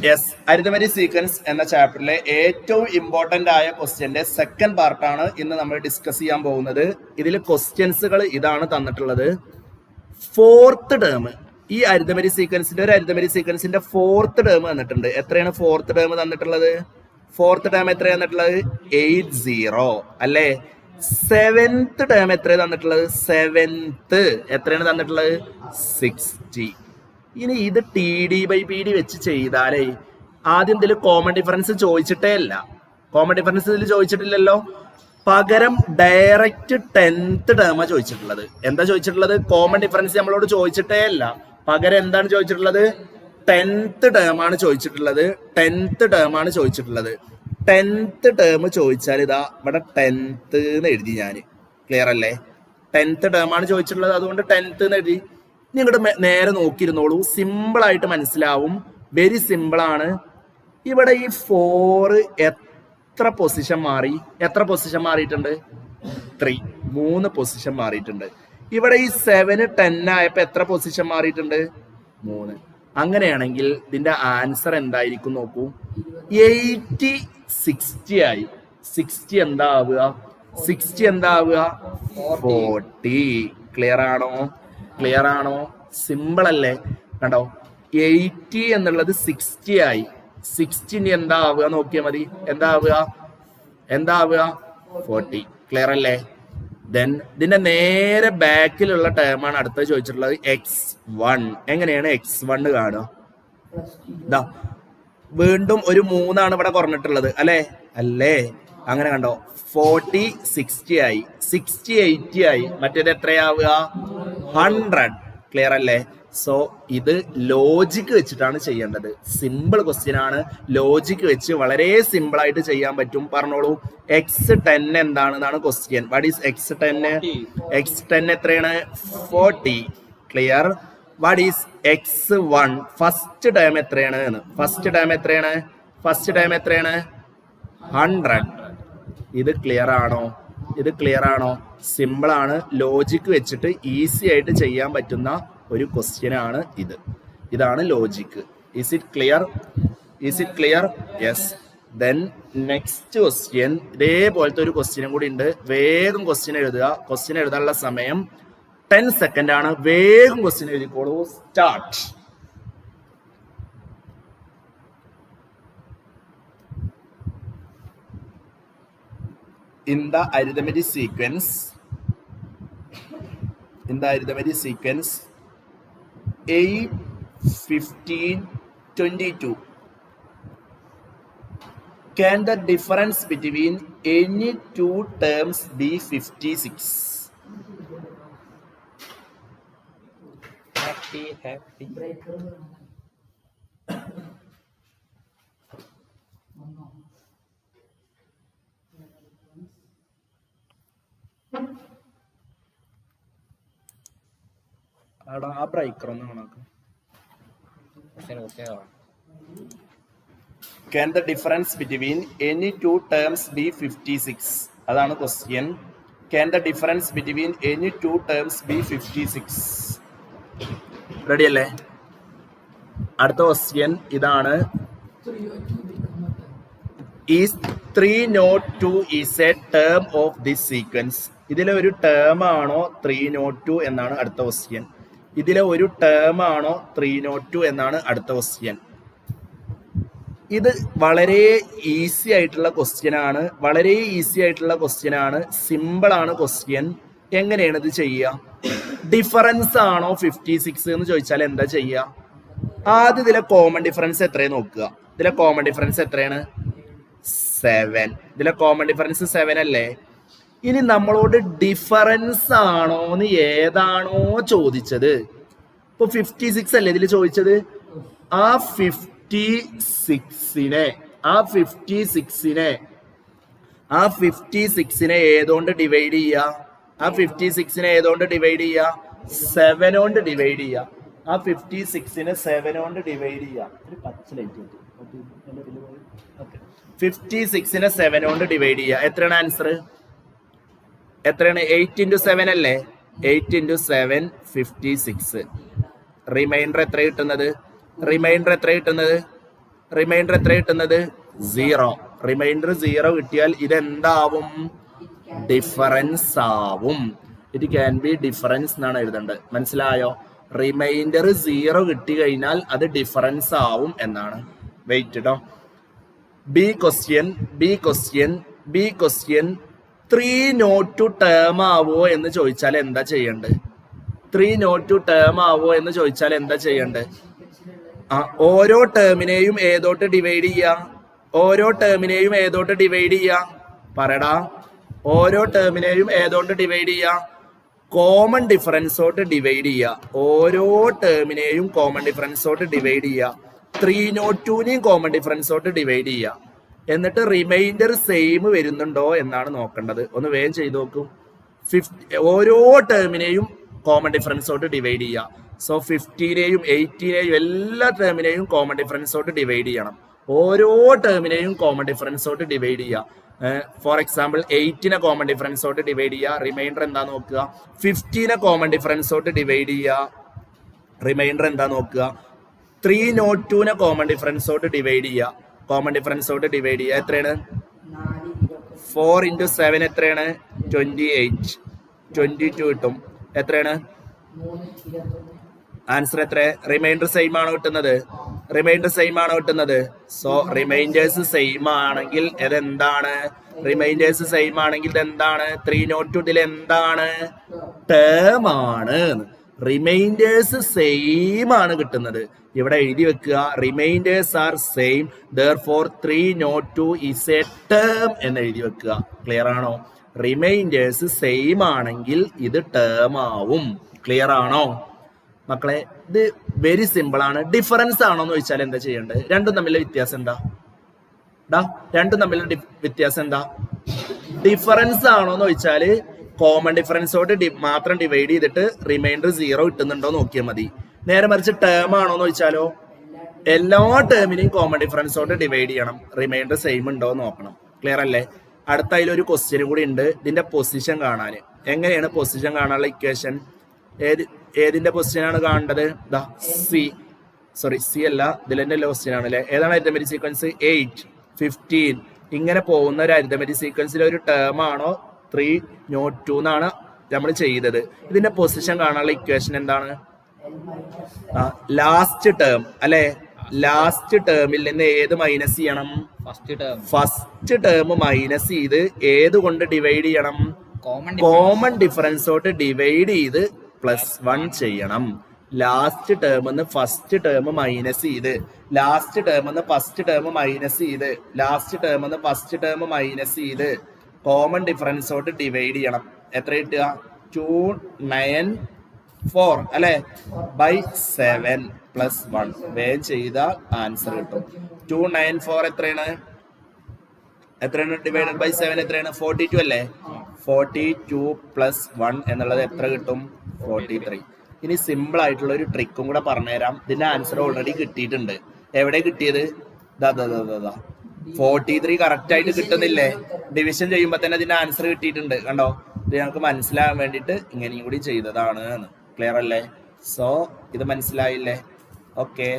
Yes, arithmetic sequence എന്ന ചാപ്റ്ററിലെ ഏറ്റവും important ആയ ക്വസ്റ്റ്യന്റെ സെക്കൻഡ് പാർട്ടാണ് ഇന്ന് നമ്മൾ ഡിസ്കസ് ചെയ്യാൻ പോകുന്നത്. ഇതിൽ ക്വസ്റ്റ്യൻസുകൾ ഇതാണ് തന്നിട്ടുള്ളത്. ഫോർത്ത് ടേം, ഈ അരിതമെറ്റിക് സീക്വൻസിന്റെ ഫോർത്ത് ടേം തന്നിട്ടുണ്ട്. എത്രയാണ് ഫോർത്ത് ടേം തന്നിട്ടുള്ളത്? ഫോർത്ത് ടേം എത്രയാണ് തന്നിട്ടുള്ളത്? 80 അല്ലേ? സെവൻത്ത് ടേം എത്രയാണ് തന്നിട്ടുള്ളത്? സെവൻത്ത് എത്രയാണ് തന്നിട്ടുള്ളത്? 60. ഇനി ഇത് TD/PD വെച്ച് ചെയ്താലേ ആദ്യം ഇതിൽ കോമൺ ഡിഫറൻസ് ചോദിച്ചിട്ടേ ഇല്ല. കോമൺ ഡിഫറൻസ് ഇതിൽ ചോദിച്ചിട്ടില്ലല്ലോ. പകരം ഡയറക്റ്റ് 10th ടേമാണ് ചോദിച്ചിട്ടുള്ളത്. എന്താ ചോദിച്ചിട്ടുള്ളത്? കോമൺ ഡിഫറൻസ് നമ്മളോട് ചോദിച്ചിട്ടേ ഇല്ല. പകരം എന്താണ് ചോദിച്ചിട്ടുള്ളത്? 10th ടേമാണ് ചോദിച്ചിട്ടുള്ളത്. 10th ടേമാണ് ചോദിച്ചിട്ടുള്ളത്. 10th ടേം ചോദിച്ചാൽ ഇതാ ഇവിടെ 10th എന്ന് എഴുതി ഞാൻ. ക്ലിയർ അല്ലേ? 10th ടേമാണ് ചോദിച്ചിട്ടുള്ളത്, അതുകൊണ്ട് 10th എന്ന് എഴുതി. നിങ്ങളുടെ നേരെ നോക്കിയിരുന്നോളൂ, സിമ്പിൾ ആയിട്ട് മനസ്സിലാവും. വെരി സിമ്പിൾ ആണ്. ഇവിടെ ഈ 4 എത്ര പൊസിഷൻ മാറി? എത്ര പൊസിഷൻ മാറിയിട്ടുണ്ട്? 3 പൊസിഷൻ മാറിയിട്ടുണ്ട്. ഇവിടെ ഈ 7 10 ആയപ്പോ എത്ര പൊസിഷൻ മാറിയിട്ടുണ്ട്? 3. അങ്ങനെയാണെങ്കിൽ ഇതിന്റെ ആൻസർ എന്തായിരിക്കും നോക്കൂ. 80 60 ആയി. 60 എന്താ ആവുക? 60 എന്താ ആവുക? 40. ക്ലിയർ ആണോ? ക്ലിയർ ആണോ? സിമ്പിൾ അല്ലേ? കണ്ടോ, 80 എന്നുള്ളത് 60 ആയി. 60 എന്താ ആവുക നോക്കിയാൽ മതി. എന്താ ആവുക? 40. ക്ലിയർ അല്ലേ? ദെൻ ഇതിന്റെ നേരെ ബാക്കിലുള്ള ടേമാണ് അടുത്ത ചോദിച്ചിട്ടുള്ളത്, x1. എങ്ങനെയാണ് x1 കാണുക? ഇതാ വീണ്ടും ഒരു 3 ഇവിടെ കുറഞ്ഞിട്ടുള്ളത് അല്ലേ? അങ്ങനെ കണ്ടോ, 40 60 ആയി, 60 80 ആയി. മറ്റേത് എത്രയാവുക? 100. ക്ലിയർ അല്ലേ? സോ ഇത് ലോജിക്ക് വെച്ചിട്ടാണ് ചെയ്യേണ്ടത്. സിമ്പിൾ ക്വസ്റ്റ്യൻ ആണ്. ലോജിക്ക് വെച്ച് വളരെ സിമ്പിൾ ആയിട്ട് ചെയ്യാൻ പറ്റും. പറഞ്ഞോളൂ, x10 എന്താണെന്നാണ് question. What is x10? x10 എത്രയാണ്? 40. Clear. What is x1? First time എത്രയാണ്? ഫസ്റ്റ് ടൈം എത്രയാണ്? 100. ഇത് ക്ലിയർ ആണോ? സിമ്പിൾ ആണ്. ലോജിക്ക് വെച്ചിട്ട് ഈസി ആയിട്ട് ചെയ്യാൻ പറ്റുന്ന ഒരു ക്വസ്റ്റ്യൻ ആണ് ഇത്. ഇതാണ് logic. Is it clear? Yes. Then next question, ഇതേപോലത്തെ ഒരു ക്വസ്റ്റ്യനും കൂടി ഉണ്ട്. വേഗം ക്വസ്റ്റ്യൻ എഴുതുക. ക്വസ്റ്റ്യൻ എഴുതാനുള്ള സമയം 10 സെക്കൻഡ് ആണ്. വേഗം ക്വസ്റ്റ്യൻ എഴുതിക്കോളൂ. Start. In the arithmetic sequence 8, 15, 22, can the difference between any two terms be 56? Happy. ആ ബ്രേക്കർ ഒന്ന് കണക്ക്. Can the difference between any two terms be 56? അതാണ് question. Can the difference between any two terms be 56? Ready അല്ലേ? അടുത്ത question ഇതാണ്. Is 302 is a term of this sequence? ഇതിലെ ഒരു term ആണോ 302 എന്നാണ് അടുത്ത ക്വസ്റ്റ്യൻ. ഇത് വളരെ ഈസി ആയിട്ടുള്ള ക്വസ്റ്റ്യൻ ആണ്. സിമ്പിൾ ആണ് ക്വസ്റ്റ്യൻ. എങ്ങനെയാണ് ഇത് ചെയ്യുക? ഡിഫറൻസ് ആണോ 56 എന്ന് ചോദിച്ചാൽ എന്താ ചെയ്യുക? ആദ്യം ഇതിലെ കോമൺ ഡിഫറൻസ് എത്രയാണ് നോക്കുക. ഇതിലെ കോമൺ ഡിഫറൻസ് എത്രയാണ്? 7 അല്ലേ? ഇനി നമ്മളോട് ഡിഫറൻസ് ആണോന്ന് ഏതാണോ ചോദിച്ചത്, ഇപ്പൊ 56 അല്ലേ ഇതിൽ ചോദിച്ചത്, ആ 56നെ ഏതോണ്ട് ഡിവൈഡ് ചെയ്യുക? 7 കൊണ്ട് ഡിവൈഡ് ചെയ്യുക. 56നെ 7 കൊണ്ട് ഡിവൈഡ് ചെയ്യുക. 56നെ 7 കൊണ്ട് ഡിവൈഡ് ചെയ്യുക. എത്രയാണ് ആൻസർ? 8 into 7 അല്ലേ? 8 into 7 56. റിമൈൻഡർ എത്ര കിട്ടുന്നത്? റിമൈൻഡർ എത്ര കിട്ടുന്നത് 0. റിമൈൻഡർ 0 കിട്ടിയാൽ ഇതെന്താവും ഡിഫറൻസ് ആവും. ഇറ്റ് ക്യാൻ ബി ഡിഫറൻസ് എന്നാണ് എഴുതേണ്ടത്. മനസ്സിലായോ? റിമൈൻഡർ 0 കിട്ടി കഴിഞ്ഞാൽ അത് ഡിഫറൻസ് ആവും എന്നാണ്. വെയിറ്റ് കേട്ടോ. B question 3 not two term ആവോ എന്ന് ചോദിച്ചാൽ എന്താ ചെയ്യേണ്ടത്? 3 നോട്ട് ടു ടേം ആവോ എന്ന് ചോദിച്ചാൽ എന്താ ചെയ്യേണ്ടത്? ഓരോ ടേമിനെയും ഏതോട്ട് ഡിവൈഡ് ചെയ്യാ? പറയടാ. ഓരോ ടേമിനെയും ഏതോട്ട് ഡിവൈഡ് ചെയ്യാ? കോമൺ ഡിഫറൻസോട്ട് ഡിവൈഡ് ചെയ്യുക. ഓരോ ടേമിനെയും കോമൺ ഡിഫറൻസോട്ട് ഡിവൈഡ് ചെയ്യുക. 3 നോട്ട് 2നെയും കോമൺ ഡിഫറൻസോട്ട് ഡിവൈഡ് ചെയ്യുക. എന്നിട്ട് റിമൈൻഡർ സെയിം വരുന്നുണ്ടോ എന്നാണ് നോക്കേണ്ടത്. ഒന്ന് വേഗം ചെയ്ത് നോക്കൂ. ഓരോ ടേമിനെയും കോമൺ ഡിഫറൻസോട്ട് ഡിവൈഡ് ചെയ്യുക. സോ 15നെയും 18നെയും എല്ലാ ടേമിനെയും കോമൺ ഡിഫറൻസോട്ട് ഡിവൈഡ് ചെയ്യണം. ഓരോ ടേമിനെയും കോമൺ ഡിഫറൻസോട്ട് ഡിവൈഡ് ചെയ്യുക. ഫോർ എക്സാമ്പിൾ 8നെ കോമൺ ഡിഫറൻസോട്ട് ഡിവൈഡ് ചെയ്യുക. റിമൈൻഡർ എന്താ നോക്കുക. 15നെ കോമൺ ഡിഫറൻസോട്ട് ഡിവൈഡ് ചെയ്യുക. റിമൈൻഡർ എന്താ നോക്കുക. 3 നോട്ട് 2നെ കോമൺ ഡിഫറൻസോട്ട് ഡിവൈഡ് ചെയ്യുക. കോമൺ ഡിഫറൻസോട്ട് ഡിവൈഡ് ചെയ്യുക. എത്രയാണ്? 4 into 7 എത്രയാണ്? 28. 22 കിട്ടും. എത്രയാണ് ആൻസർ? എത്ര? റിമൈൻഡർ സെയിം ആണോ കിട്ടുന്നത്? സോ റിമൈൻഡേഴ്സ് സെയിം ആണെങ്കിൽ ഇതെന്താണ്? 3 നോട്ട് 2 ഇതിൽ എന്താണ്? ടേം ആണ്. റിമൈൻഡേഴ്സ് സെയിം ആണ് കിട്ടുന്നത്. ഇവിടെ എഴുതി വെക്കുക, റിമൈൻഡേഴ്സ് ആർ സെയിം, therefore 3 നോട്ട് 2 is a term എന്ന് എഴുതി വെക്കുക. ക്ലിയർ ആണോ? റിമൈൻഡേഴ്സ് സെയിം ആണെങ്കിൽ ഇത് ടേം ആവും. ക്ലിയർ ആണോ മക്കളെ? ഇത് വെരി സിമ്പിൾ ആണ്. ഡിഫറൻസ് ആണോ എന്ന് ചോദിച്ചാൽ എന്താ ചെയ്യേണ്ടത്? രണ്ടും തമ്മിലുള്ള വ്യത്യാസം എന്താ? ഡിഫറൻസ് ആണോ എന്ന് ചോദിച്ചാൽ കോമൺ ഡിഫറൻസോട്ട് മാത്രം ഡിവൈഡ് ചെയ്തിട്ട് റിമൈൻഡർ 0 കിട്ടുന്നുണ്ടോ നോക്കിയാൽ മതി. നേരെ മറിച്ച് ടേം ആണോ എന്ന് ചോദിച്ചാലോ എല്ലാ ടേമിനെയും കോമൺ ഡിഫറൻസോട്ട് ഡിവൈഡ് ചെയ്യണം. റിമൈൻഡർ സെയിം ഉണ്ടോ എന്ന് നോക്കണം. ക്ലിയർ അല്ലേ? അടുത്ത അതിലൊരു ക്വസ്റ്റ്യൻ കൂടി ഉണ്ട്. ഇതിന്റെ പൊസിഷൻ കാണാൻ. എങ്ങനെയാണ് പൊസിഷൻ കാണാനുള്ള ഇക്വേഷൻ? ഏതിന്റെ പൊസിഷൻ ആണ് കാണേണ്ടത്? സി അല്ല, ഇതിലെന്റെ ക്വസ്റ്റ്യൻ ആണല്ലേ. ഏതാണ് അരിത്തമെറ്റിക് സീക്വൻസ്? 8, 15 ഇങ്ങനെ പോകുന്ന ഒരു അരിത്തമെറ്റിക് സീക്വൻസിലെ ഒരു ടേം ആണോ 3 നോട്ട് 2 എന്നാണ് നമ്മൾ ചെയ്തത്. ഇതിന്റെ പൊസിഷൻ കാണാനുള്ള ഇക്വേഷൻ എന്താണ്? ലാസ്റ്റ് ടേം അല്ലെ? ലാസ്റ്റ് ടേമിൽ നിന്ന് ഏത് മൈനസ് ചെയ്യണം? ഫസ്റ്റ് ടേം മൈനസ് ചെയ്ത് ഏത് കൊണ്ട് ഡിവൈഡ് ചെയ്യണം? കോമൺ ഡിഫറൻസോട്ട് ഡിവൈഡ് ചെയ്ത് +1 ചെയ്യണം. ലാസ്റ്റ് ടേമിന്ന് ഫസ്റ്റ് ടേം മൈനസ് ചെയ്ത് കോമൺ ഡിഫറൻസോട്ട് ഡിവൈഡ് ചെയ്യണം. എത്ര കിട്ടുക? 294 അല്ലെ ബൈ 7 +1. വേഗം ചെയ്ത ആൻസർ കിട്ടും. 294 എത്രയാണ് ഡിവൈഡഡ് ബൈ 7 എത്രയാണ്? 42 അല്ലേ? 42 + 1 എന്നുള്ളത് എത്ര കിട്ടും? 43. ഇനി സിമ്പിൾ ആയിട്ടുള്ള ഒരു ട്രിക്കും കൂടെ പറഞ്ഞുതരാം. ഇതിന്റെ ആൻസർ ഓൾറെഡി കിട്ടിയിട്ടുണ്ട്. എവിടെ കിട്ടിയത്? 43 കറക്റ്റ് ആയിട്ട് കിട്ടുന്നില്ലേ? ഡിവിഷൻ ചെയ്യുമ്പോൾ തന്നെ ഇതിന്റെ ആൻസർ കിട്ടിയിട്ടുണ്ട്. കണ്ടോ? ഇത് ഞങ്ങൾക്ക് മനസ്സിലാകാൻ വേണ്ടിയിട്ട് ഇങ്ങനെയും കൂടി ചെയ്തതാണ്. ക്ലിയർ അല്ലേ? സോ ഇത് മനസ്സിലായില്ലേ? ഓക്കെ.